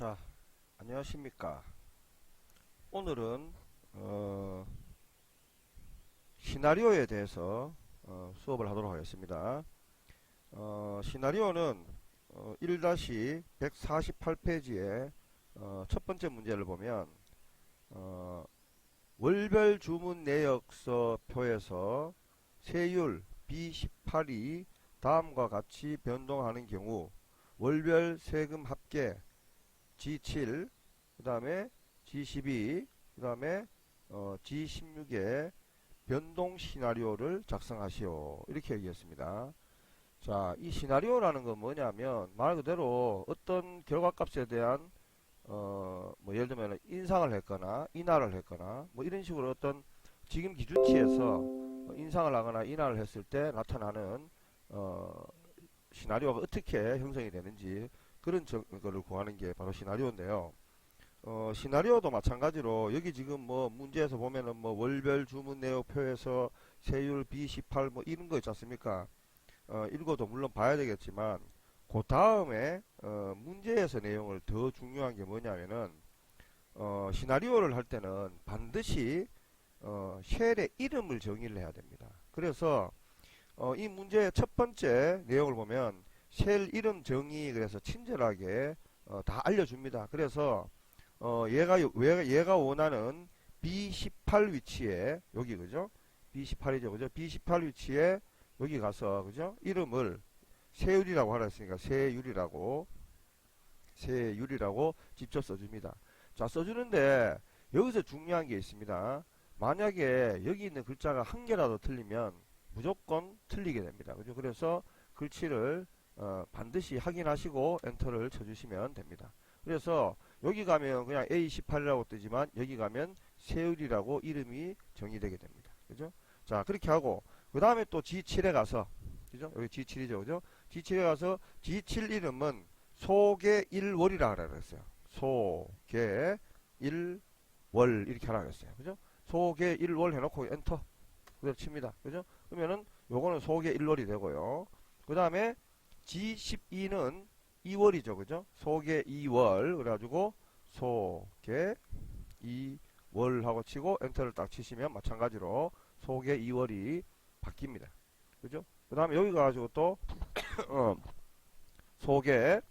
자, 안녕하십니까. 오늘은 시나리오에 대해서 수업을 하도록 하겠습니다. 시나리오는 1-148페이지의 첫 번째 문제를 보면 월별 주문 내역서 표에서 세율 B18이 다음과 같이 변동하는 경우 월별 세금 합계 G7, 그 다음에 G12, 그 다음에 G16의 변동 시나리오를 작성하시오. 이렇게 얘기했습니다. 자, 이 시나리오라는 건 뭐냐면 말 그대로 어떤 결과값에 대한 뭐 예를 들면 인상을 했거나 인하를 했거나 뭐 이런 식으로 어떤 지금 기준치에서 인상을 하거나 인하를 했을 때 나타나는 시나리오가 어떻게 형성이 되는지 그런 거를 구하는 게 바로 시나리오인데요. 시나리오도 마찬가지로 여기 지금 뭐 문제에서 보면은 뭐 월별 주문 내역표에서 세율 B18 뭐 이런 거 있지 않습니까? 읽어도 물론 봐야 되겠지만 그 다음에 문제에서 내용을 더 중요한 게 뭐냐면은 시나리오를 할 때는 반드시 쉘의 이름을 정의를 해야 됩니다. 그래서 이 문제의 첫 번째 내용을 보면 쉘 이름 정의 그래서 친절하게 다 알려줍니다. 그래서 얘가 원하는 B18 위치에 여기 그죠? B18이죠, 그죠? B18 위치에 여기 가서 그죠? 이름을 세율이라고 하라 했으니까 세율이라고 직접 써줍니다. 자, 써주는데 여기서 중요한 게 있습니다. 만약에 여기 있는 글자가 한 개라도 틀리면 무조건 틀리게 됩니다. 그죠? 그래서 글씨를 반드시 확인하시고 엔터를 쳐주시면 됩니다. 그래서 여기 가면 그냥 A18이라고 뜨지만 여기 가면 세율이라고 이름이 정의되게 됩니다. 그죠? 자, 그렇게 하고 그 다음에 또 G7에 가서 그죠? 여기 G7이죠. 그죠? G7에 가서 G7 이름은 소개 1월이라 하라 그랬어요. 소개 1월 이렇게 하라 그랬어요. 그죠? 소개 1월 해놓고 엔터 그대로 칩니다. 그죠? 그러면은 요거는 소개 1월이 되고요. 그 다음에 G12는 2월이죠. 그죠? 소개 2월 그래가지고 소개 2월 하고 치고 엔터를 딱 치시면 마찬가지로 소개 2월이 바뀝니다. 그죠? 그 다음에 여기 가가지고 또 소개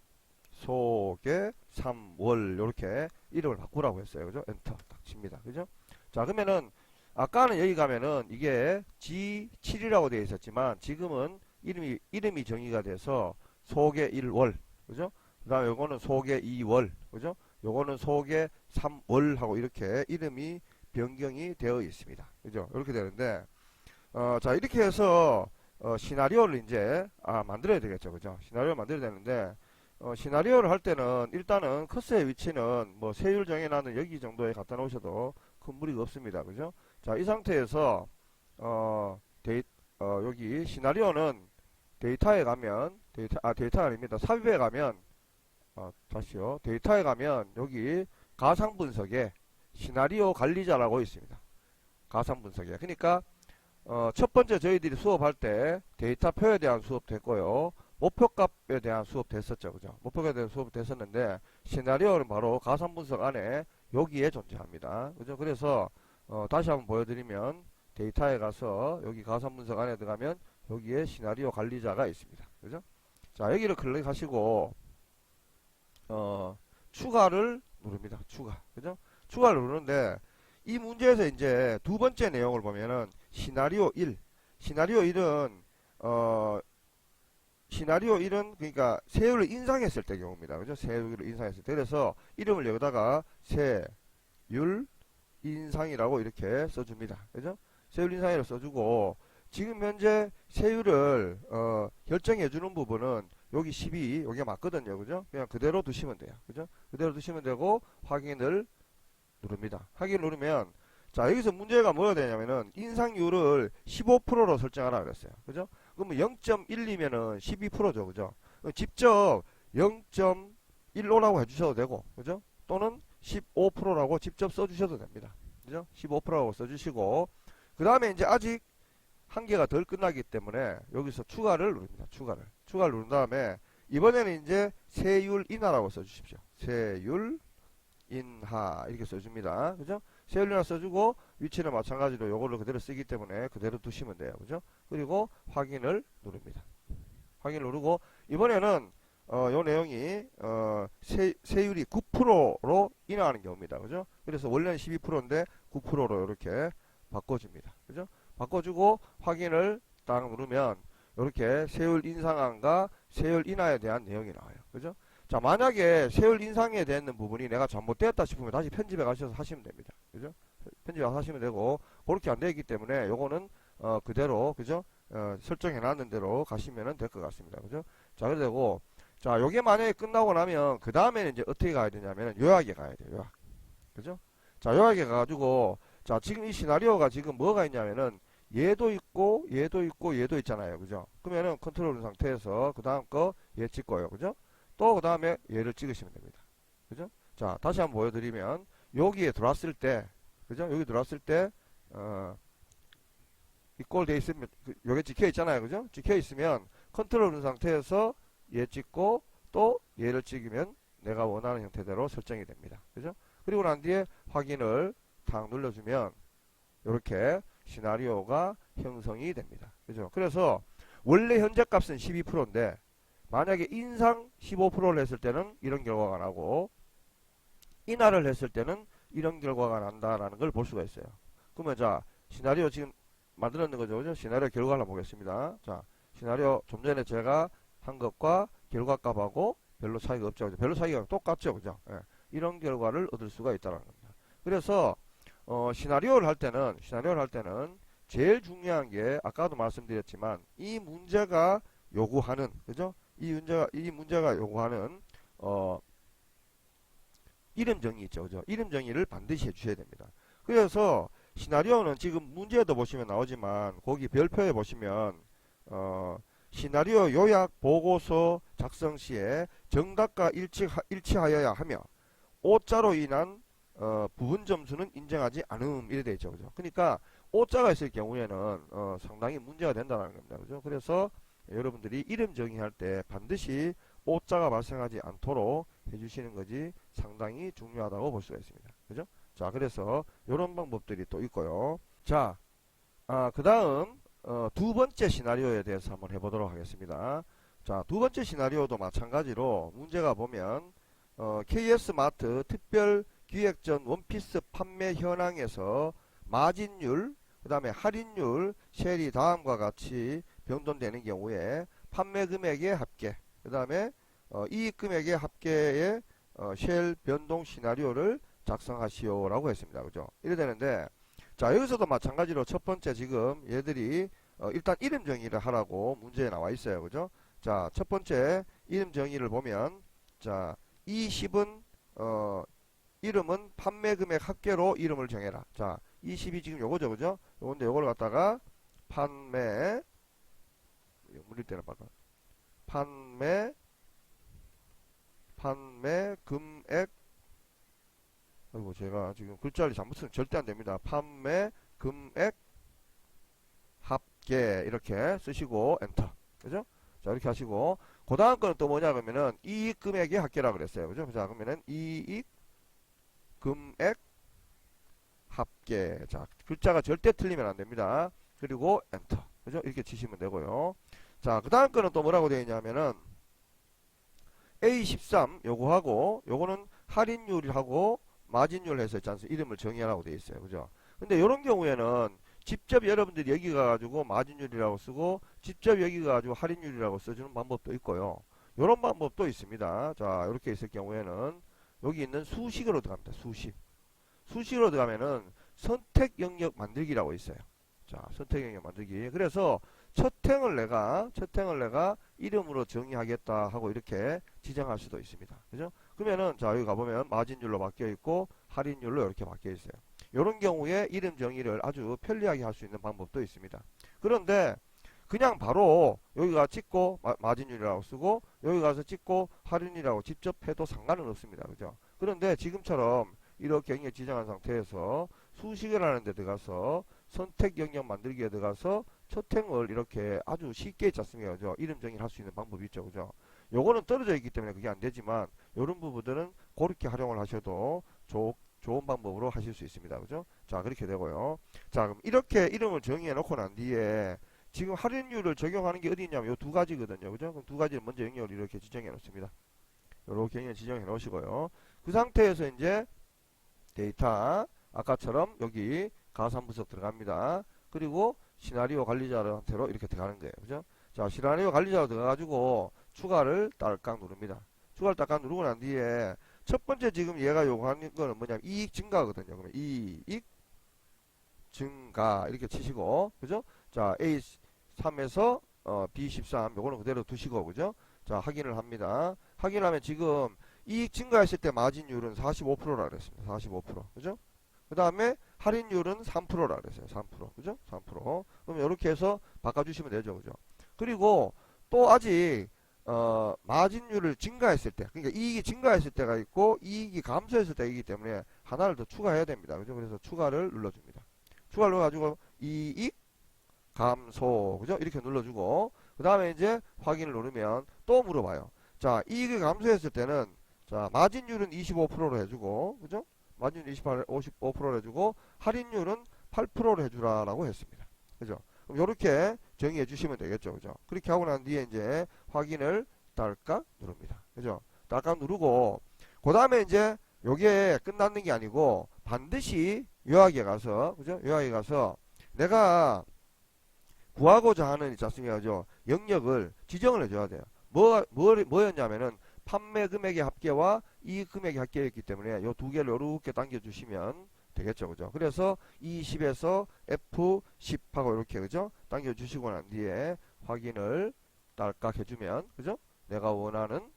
3월 이렇게 이름을 바꾸라고 했어요. 그죠? 엔터 딱 칩니다. 그죠? 자, 그러면은 아까는 여기 가면은 이게 G7이라고 되어 있었지만 지금은 이름이 정의가 돼서 소개 1월 그죠? 그 다음에 요거는 소개 2월 그죠? 요거는 소개 3월 하고 이렇게 이름이 변경이 되어 있습니다. 그죠? 이렇게 되는데 자, 이렇게 해서 시나리오를 이제 만들어야 되겠죠. 그죠? 시나리오를 만들어야 되는데 시나리오를 할 때는 일단은 커서의 위치는 뭐 세율 정해놨는 여기 정도에 갖다 놓으셔도 큰 무리가 없습니다. 그죠? 자, 이 상태에서 여기 시나리오는 데이터에 가면 데이터가 아닙니다. 삽입에 가면 다시요. 데이터에 가면 여기 가상 분석에 시나리오 관리자라고 있습니다. 가상 분석에. 그러니까 첫 번째 저희들이 수업할 때 데이터표에 대한 수업 됐고요. 목표값에 대한 수업 됐었죠. 그죠? 목표값에 대한 수업 됐었는데 시나리오는 바로 가상 분석 안에 여기에 존재합니다. 그죠? 그래서 다시 한번 보여드리면 데이터에 가서 여기 가상 분석 안에 들어가면 여기에 시나리오 관리자가 있습니다. 그죠? 자, 여기를 클릭하시고 추가를 누릅니다. 추가. 그죠? 추가를 누르는데 이 문제에서 이제 두 번째 내용을 보면은 시나리오 1. 시나리오 1은 그러니까 세율을 인상했을 때 경우입니다. 그죠? 세율을 인상했을 때. 그래서 이름을 여기다가 세율 인상이라고 이렇게 써줍니다. 그죠? 세율 인상이라고 써주고 지금 현재 세율을 결정해주는 부분은 여기 12 여기가 맞거든요. 그죠? 그냥 그대로 두시면 돼요. 그죠? 그대로 두시면 되고 확인을 누릅니다. 확인을 누르면 자, 여기서 문제가 뭐가 되냐면은 인상률을 15%로 설정하라 그랬어요. 그죠? 그러면 0.1이면은 12%죠. 그죠? 직접 0.15라고 해주셔도 되고 그죠? 또는 15%라고 직접 써주셔도 됩니다. 그죠? 15%라고 써주시고 그 다음에 이제 아직 한계가 덜 끝나기 때문에 여기서 추가를 누릅니다. 추가를 누른 다음에 이번에는 이제 세율 인하라고 써주십시오. 세율 인하 이렇게 써줍니다. 그죠? 세율 인하 써주고 위치는 마찬가지로 요거를 그대로 쓰기 때문에 그대로 두시면 돼요. 그죠? 그리고 확인을 누릅니다. 확인을 누르고 이번에는 요 내용이 세율이 9%로 인하하는 경우입니다. 그죠? 그래서 원래는 12%인데 9%로 이렇게 바꿔줍니다. 그죠? 바꿔주고 확인을 딱 누르면 이렇게 세율 인상안과 세율 인하에 대한 내용이 나와요. 그죠? 자, 만약에 세율 인상에 대한 부분이 내가 잘못되었다 싶으면 다시 편집해 가셔서 하시면 됩니다. 그죠? 편집해 하시면 되고, 그렇게 안 되기 때문에 요거는 그대로, 그죠? 설정해 놨는 대로 가시면 될 것 같습니다. 그죠? 자, 그래 되고, 자, 요게 만약에 끝나고 나면, 그 다음에는 이제 어떻게 가야 되냐면, 요약에 가야 돼요. 요약. 그죠? 자, 요약에 가가지고, 자, 지금 이 시나리오가 지금 뭐가 있냐면은, 얘도 있고, 얘도 있고, 얘도 있잖아요. 그죠? 그러면은 컨트롤 상태에서, 그 다음 거, 얘 찍고요. 그죠? 또, 그 다음에 얘를 찍으시면 됩니다. 그죠? 자, 다시 한번 보여드리면, 여기에 들어왔을 때, 그죠? 여기 들어왔을 때, 이꼴 돼 있으면, 요게 찍혀 있잖아요. 그죠? 찍혀 있으면, 컨트롤 누른 상태에서 얘 찍고, 또 얘를 찍으면 내가 원하는 형태대로 설정이 됩니다. 그죠? 그리고 난 뒤에 확인을 탁 눌러주면, 이렇게 시나리오가 형성이 됩니다. 그죠? 그래서, 원래 현재 값은 12%인데, 만약에 인상 15%를 했을 때는 이런 결과가 나고, 인하를 했을 때는 이런 결과가 난다라는 걸 볼 수가 있어요. 그러면 자, 시나리오 지금 만들었는 거죠. 그죠? 시나리오 결과를 보겠습니다. 자, 시나리오 좀 전에 제가 한 것과 결과 값하고 별로 차이가 없죠. 그죠? 별로 차이가 똑같죠. 그죠? 예. 이런 결과를 얻을 수가 있다는 겁니다. 그래서 시나리오를 할 때는 제일 중요한 게 아까도 말씀드렸지만 이 문제가 요구하는 그죠? 이 문제가 요구하는 이름 정의 있죠. 그죠? 이름 정의를 반드시 해주셔야 됩니다. 그래서 시나리오는 지금 문제도 보시면 나오지만 거기 별표에 보시면 시나리오 요약 보고서 작성 시에 정답과 일치하여야 하며 오자로 인한 부분 점수는 인정하지 않음 이래 되어 있죠. 그죠? 그러니까 오자가 있을 경우에는 상당히 문제가 된다는 겁니다. 그죠? 그래서 여러분들이 이름 정의할 때 반드시 오자가 발생하지 않도록 해주시는 것이 상당히 중요하다고 볼 수가 있습니다. 그죠? 자, 그래서 이런 방법들이 또 있고요. 자, 그 다음 두 번째 시나리오에 대해서 한번 해보도록 하겠습니다. 자, 두 번째 시나리오도 마찬가지로 문제가 보면 KS마트 특별 기획전 원피스 판매 현황에서 마진율, 그 다음에 할인율, 셀이 다음과 같이 변동되는 경우에 판매 금액의 합계, 그 다음에 이익 금액의 합계의 셀 변동 시나리오를 작성하시오라고 했습니다. 그죠? 이래 되는데, 자, 여기서도 마찬가지로 첫 번째 지금 얘들이 일단 이름 정의를 하라고 문제에 나와 있어요. 그죠? 자, 첫 번째 이름 정의를 보면, 자, 20은 이름은 판매 금액 합계로 이름을 정해라. 자, 20이 지금 요거죠. 그죠? 요건데 요걸 갖다가 판매 물릴 때는 바꿔. 판매 금액 아이고 제가 지금 글자를 잘못 쓰면 절대 안 됩니다. 판매 금액 합계 이렇게 쓰시고 엔터. 그죠? 자, 이렇게 하시고 그 다음 거는 또 뭐냐 그러면은 이익 금액의 합계라 그랬어요. 그죠? 자, 그러면은 이익 금액 합계. 자, 글자가 절대 틀리면 안 됩니다. 그리고 엔터. 그죠? 이렇게 치시면 되고요. 자, 그 다음 거는 또 뭐라고 되어 있냐면은 A13 요거하고 요거는 할인율하고 마진율 해서 있지 않습니까? 이름을 정의하라고 되어 있어요. 그죠? 근데 이런 경우에는 직접 여러분들이 여기 가가지고 마진율이라고 쓰고 직접 여기 가가지고 할인율이라고 써주는 방법도 있고요. 이런 방법도 있습니다. 자, 이렇게 있을 경우에는 여기 있는 수식으로 들어갑니다. 수식으로 들어가면은 선택 영역 만들기라고 있어요. 자, 선택 영역 만들기. 그래서 첫 행을 내가 이름으로 정의하겠다 하고 이렇게 지정할 수도 있습니다. 그죠? 그러면은 자, 여기 가보면 마진율로 바뀌어 있고 할인율로 이렇게 바뀌어 있어요. 이런 경우에 이름 정의를 아주 편리하게 할 수 있는 방법도 있습니다. 그런데 그냥 바로 여기가 찍고 마진율이라고 쓰고 여기 가서 찍고 할인이라고 직접 해도 상관은 없습니다. 그죠? 그런데 지금처럼 이렇게 영역 지정한 상태에서 수식을 하는 데 들어가서 선택 영역 만들기에 들어가서 첫 행을 이렇게 아주 쉽게 짰습니다. 그죠? 이름 정의를 할 수 있는 방법이 있죠. 그죠? 요거는 떨어져 있기 때문에 그게 안 되지만 이런 부분들은 그렇게 활용을 하셔도 좋은 방법으로 하실 수 있습니다. 그죠? 자, 그렇게 되고요. 자, 그럼 이렇게 이름을 정의해 놓고 난 뒤에 지금 할인율을 적용하는 게 어디 있냐면 요 두 가지거든요. 그죠? 그럼 두 가지를 먼저 영역을 이렇게 지정해 놓습니다. 이렇게 영역 지정해 놓으시고요. 그 상태에서 이제 데이터 아까처럼 여기 가산분석 들어갑니다. 그리고 시나리오 관리자한테로 이렇게 들어가는 거예요. 그죠? 자, 시나리오 관리자로 들어가가지고 추가를 딸깍 누릅니다. 추가를 딸깍 누르고 난 뒤에 첫 번째 지금 얘가 요구하는 거는 뭐냐면 이익 증가거든요. 그러면 이익 증가 이렇게 치시고, 그죠? 자, A3에서 B13 요거는 그대로 두시고, 그죠? 자, 확인을 합니다. 확인하면 지금 이익 증가했을 때 마진율은 45%라 그랬습니다. 45%. 그죠? 그 다음에 할인율은 3%라 그랬어요. 3%. 그죠? 3%. 그럼 이렇게 해서 바꿔주시면 되죠. 그죠? 그리고 또 아직 마진율을 증가했을 때, 그러니까 이익이 증가했을 때가 있고 이익이 감소했을 때이기 때문에 하나를 더 추가해야 됩니다. 그죠? 그래서 추가를 눌러줍니다. 추가를 눌러가지고 이익 감소, 그죠? 이렇게 눌러주고 그 다음에 이제 확인을 누르면 또 물어봐요. 자, 이익이 감소했을 때는 자, 마진율은 25%로 해주고, 그죠? 마진율 55%로 해주고 할인율은 8%로 해주라라고 했습니다. 그죠? 그럼 이렇게 정의해 주시면 되겠죠. 그죠? 그렇게 하고 난 뒤에 이제 확인을 딸깍 누릅니다. 그죠? 딸깍 누르고 그 다음에 이제 요게 끝났는 게 아니고 반드시 요약에 가서, 그죠? 요약에 가서 내가 구하고자 하는 있지 않습니까? 그죠? 영역을 지정을 해줘야 돼요. 뭐였냐면은 판매 금액의 합계와 이익 금액의 합계였기 때문에 요 두 개를 이렇게 당겨주시면 되겠죠. 그죠? 그래서 E10에서 F10 하고 이렇게, 그죠? 당겨주시고 난 뒤에 확인을 딸깍 해주면, 그죠? 내가 원하는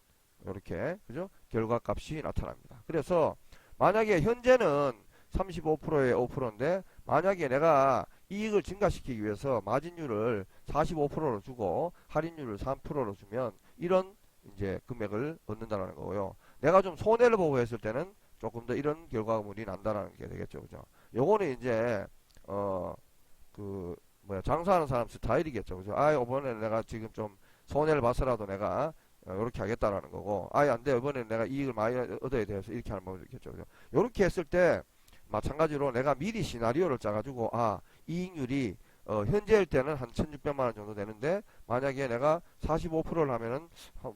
이렇게, 그죠? 결과값이 나타납니다. 그래서 만약에 현재는 35%에 5%인데 만약에 내가 이익을 증가시키기 위해서 마진율을 45%로 주고 할인율을 3%로 주면 이런 이제 금액을 얻는다는 거고요. 내가 좀 손해를 보고 했을 때는 조금 더 이런 결과물이 난다라는 게 되겠죠. 그죠? 요거는 이제 그 뭐야 장사하는 사람 스타일이겠죠. 그죠? 아, 이번에 내가 지금 좀 손해를 봐서라도 내가 이렇게 하겠다라는 거고, 아예 안 돼. 이번에는 내가 이익을 많이 얻어야 돼서 이렇게 하는 방법이겠죠. 그죠? 이렇게 했을 때 마찬가지로 내가 미리 시나리오를 짜가지고 이익률이 현재일 때는 한 1600만원 정도 되는데 만약에 내가 45%를 하면은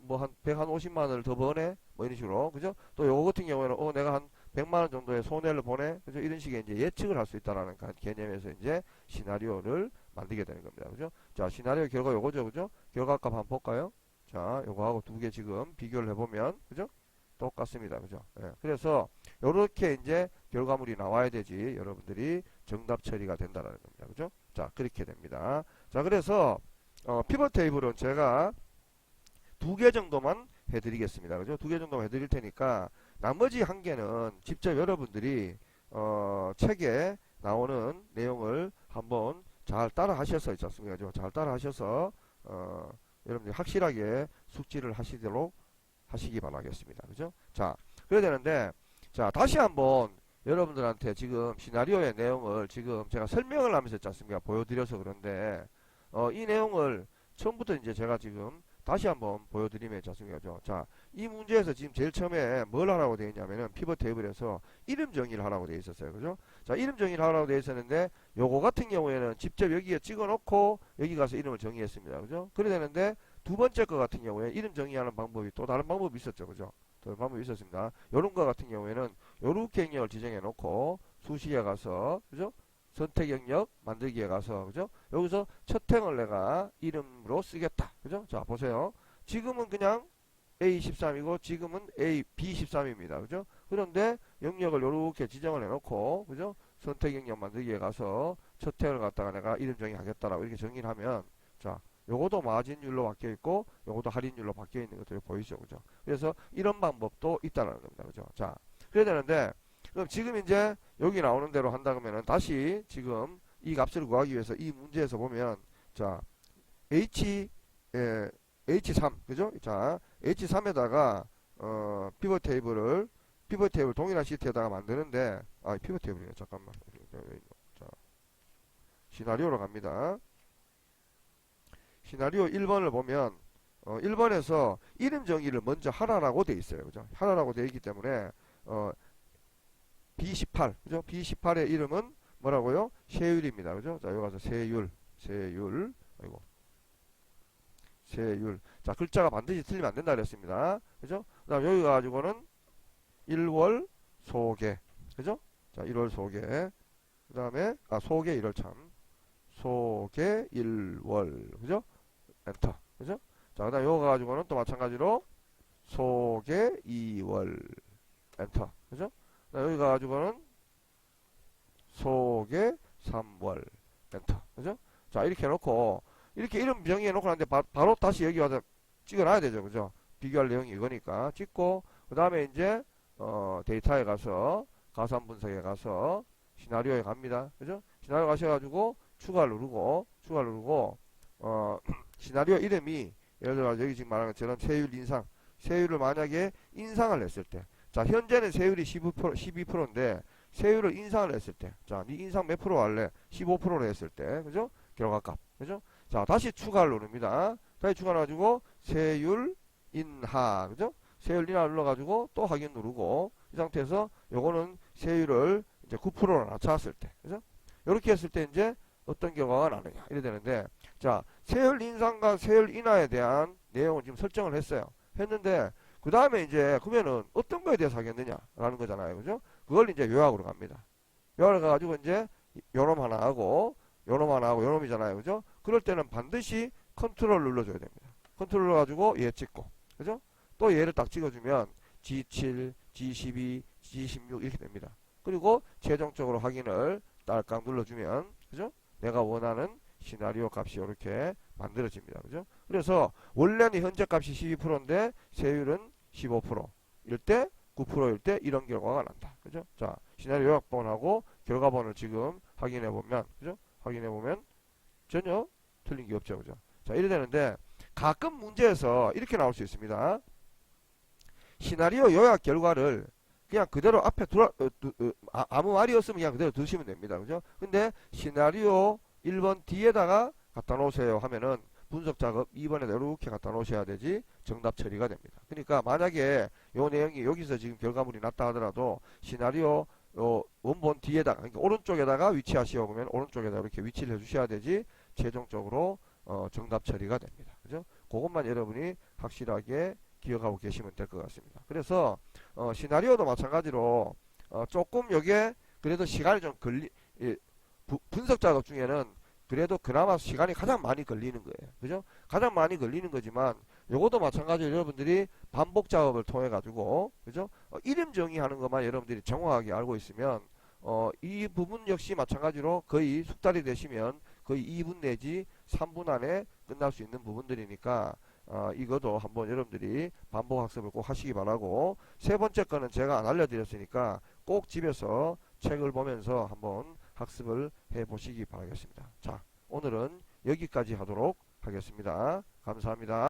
뭐 한 150만원을 더 버네 뭐 이런 식으로, 그죠? 또 요거 같은 경우에는 내가 한 100만원 정도의 손해를 보네, 그죠? 이런 식의 이제 예측을 할 수 있다라는 개념에서 이제 시나리오를 만들게 되는 겁니다. 그죠? 자, 시나리오 결과 요거죠. 그죠? 결과값 한번 볼까요? 자, 요거하고 두 개 지금 비교를 해보면, 그죠? 똑같습니다. 그죠? 예. 그래서 요렇게 이제 결과물이 나와야 되지 여러분들이 정답 처리가 된다라는 겁니다. 그죠? 자, 그렇게 됩니다. 자, 그래서 피벗 테이블은 제가 두 개 정도만 해드리겠습니다. 그죠? 두 개 정도만 해드릴 테니까 나머지 한 개는 직접 여러분들이 책에 나오는 내용을 한번 잘 따라 하셔서 있지 않습니까? 그죠? 잘 따라 하셔서 여러분들이 확실하게 숙지를 하시도록 하시기 바라겠습니다. 그죠? 자, 그래야 되는데, 자, 다시 한번 여러분들한테 지금 시나리오의 내용을 지금 제가 설명을 하면서 했지 않습니까? 보여드려서 그런데, 이 내용을 처음부터 이제 제가 지금 다시 한번 보여드리면 있지 않습니까? 그죠? 자, 이 문제에서 지금 제일 처음에 뭘 하라고 되어 있냐면은 피벗 테이블에서 이름 정의를 하라고 되어 있었어요. 그죠? 자, 이름 정의를 하라고 되어 있었는데, 요거 같은 경우에는 직접 여기에 찍어 놓고 여기 가서 이름을 정의했습니다. 그죠? 그래야 되는데, 두 번째 거 같은 경우에 이름 정의하는 방법이 또 다른 방법이 있었죠. 그죠? 또 방법이 있었습니다. 요런 거 같은 경우에는 요렇게 영역을 지정해 놓고 수식에 가서, 그죠? 선택 영역 만들기에 가서, 그죠? 여기서 첫 행을 내가 이름으로 쓰겠다. 그죠? 자, 보세요. 지금은 그냥 A13이고 지금은 B13입니다. 그죠? 그런데 영역을 요렇게 지정을 해 놓고, 그죠? 선택 영역 만들기에 가서 첫 행을 갖다가 내가 이름 정의하겠다라고 이렇게 정의를 하면, 자, 요것도 마진율로 바뀌어 있고 요것도 할인율로 바뀌어 있는 것들이 보이죠. 그죠? 그래서 이런 방법도 있다는 겁니다. 그죠? 자, 그래야 되는데 그럼 지금 이제 여기 나오는 대로 한다 그러면은 다시 지금 이 값을 구하기 위해서 이 문제에서 보면 자, H3 그죠? 자, H3에다가 피벗 테이블 동일한 시트에다가 만드는데 피벗 테이블이네. 잠깐만. 자, 시나리오로 갑니다. 시나리오 1번을 보면 1번에서 이름 정의를 먼저 하라라고 돼 있어요. 그죠? 하라라고 돼 있기 때문에 B18, 그죠? B18의 이름은 뭐라고요? 세율입니다. 그죠? 자, 여기 가서 세율, 아이고, 세율. 자, 글자가 반드시 틀리면 안 된다 그랬습니다. 그죠? 그 다음 여기 가지고는 1월 소개. 그죠? 자, 1월 소개. 그 다음에, 소개 1월 참. 소개 1월. 그죠? 엔터. 그죠? 자, 그 다음 요거 가지고는 또 마찬가지로 소개 2월. 엔터. 그죠? 자, 여기 가지고는 소개 3월. 엔터. 그죠? 자, 이렇게 해놓고, 이렇게 이름 정의해 놓고 나는데 바로 다시 여기 와서 찍어놔야 되죠. 그죠? 비교할 내용이 이거니까. 찍고, 그 다음에 이제, 데이터에 가서, 가산 분석에 가서, 시나리오에 갑니다. 그죠? 시나리오 가셔가지고, 추가 누르고, 시나리오 이름이, 예를 들어 여기 지금 말하는 것처럼 세율 인상, 세율을 만약에 인상을 했을 때, 자, 현재는 세율이 12%인데, 세율을 인상을 했을 때, 자, 니 인상 몇 프로 할래? 15%로 했을 때, 그죠? 결과값, 그죠? 자, 다시 추가를 누릅니다. 다시 추가 넣어가지고, 세율 인하, 그죠? 세율 인하 눌러가지고, 또 확인 누르고, 이 상태에서, 요거는 세율을 이제 9%로 낮췄을 때, 그죠? 이렇게 했을 때, 이제, 어떤 결과가 나느냐, 이래 되는데, 자, 세율 인상과 세율 인하에 대한 내용을 지금 설정을 했어요. 했는데, 그 다음에 이제, 그러면은, 어떤 거에 대해서 하겠느냐라는 거잖아요. 그죠? 그걸 이제 요약으로 갑니다. 요약을 가가지고, 이제, 요놈 하나 하고, 요놈이잖아요. 그죠? 그럴 때는 반드시 컨트롤 눌러줘야 됩니다. 컨트롤 눌러가지고 얘 찍고, 그죠? 또 얘를 딱 찍어주면 G7, G12, G16 이렇게 됩니다. 그리고 최종적으로 확인을 딸깍 눌러주면, 그죠? 내가 원하는 시나리오 값이 이렇게 만들어집니다. 그죠? 그래서 원래는 현재 값이 12%인데 세율은 15%일 때, 9%일 때 이런 결과가 난다. 그죠? 자, 시나리오 요약본하고 결과본을 지금 확인해 보면, 그죠? 확인해 보면 전혀 틀린 게 없죠. 그죠? 자, 이래 되는데 가끔 문제에서 이렇게 나올 수 있습니다. 시나리오 요약 결과를 그냥 그대로 앞에 아무 말이 없으면 그냥 그대로 두시면 됩니다. 그죠? 근데 시나리오 1번 뒤에다가 갖다 놓으세요 하면은 분석 작업 2번에다 이렇게 갖다 놓으셔야 되지 정답 처리가 됩니다. 그러니까 만약에 요 내용이 여기서 지금 결과물이 났다 하더라도 시나리오 원본 뒤에다가 그러니까 오른쪽에다가 위치하시오 그러면 오른쪽에다 이렇게 위치를 해주셔야 되지 최종적으로 정답 처리가 됩니다. 그죠? 그것만 여러분이 확실하게 기억하고 계시면 될 것 같습니다. 그래서 시나리오도 마찬가지로 조금 여기에 그래도 시간이 좀 분석 작업 중에는 그래도 그나마 시간이 가장 많이 걸리는 거예요. 그죠? 가장 많이 걸리는 거지만 요것도 마찬가지로 여러분들이 반복 작업을 통해 가지고 그죠? 이름 정의하는 것만 여러분들이 정확하게 알고 있으면 이 부분 역시 마찬가지로 거의 숙달이 되시면 거의 2분 내지 3분 안에 끝날 수 있는 부분들이니까 이것도 한번 여러분들이 반복 학습을 꼭 하시기 바라고 세 번째 거는 제가 안 알려드렸으니까 꼭 집에서 책을 보면서 한번 학습을 해 보시기 바라겠습니다. 자, 오늘은 여기까지 하도록 하겠습니다. 감사합니다.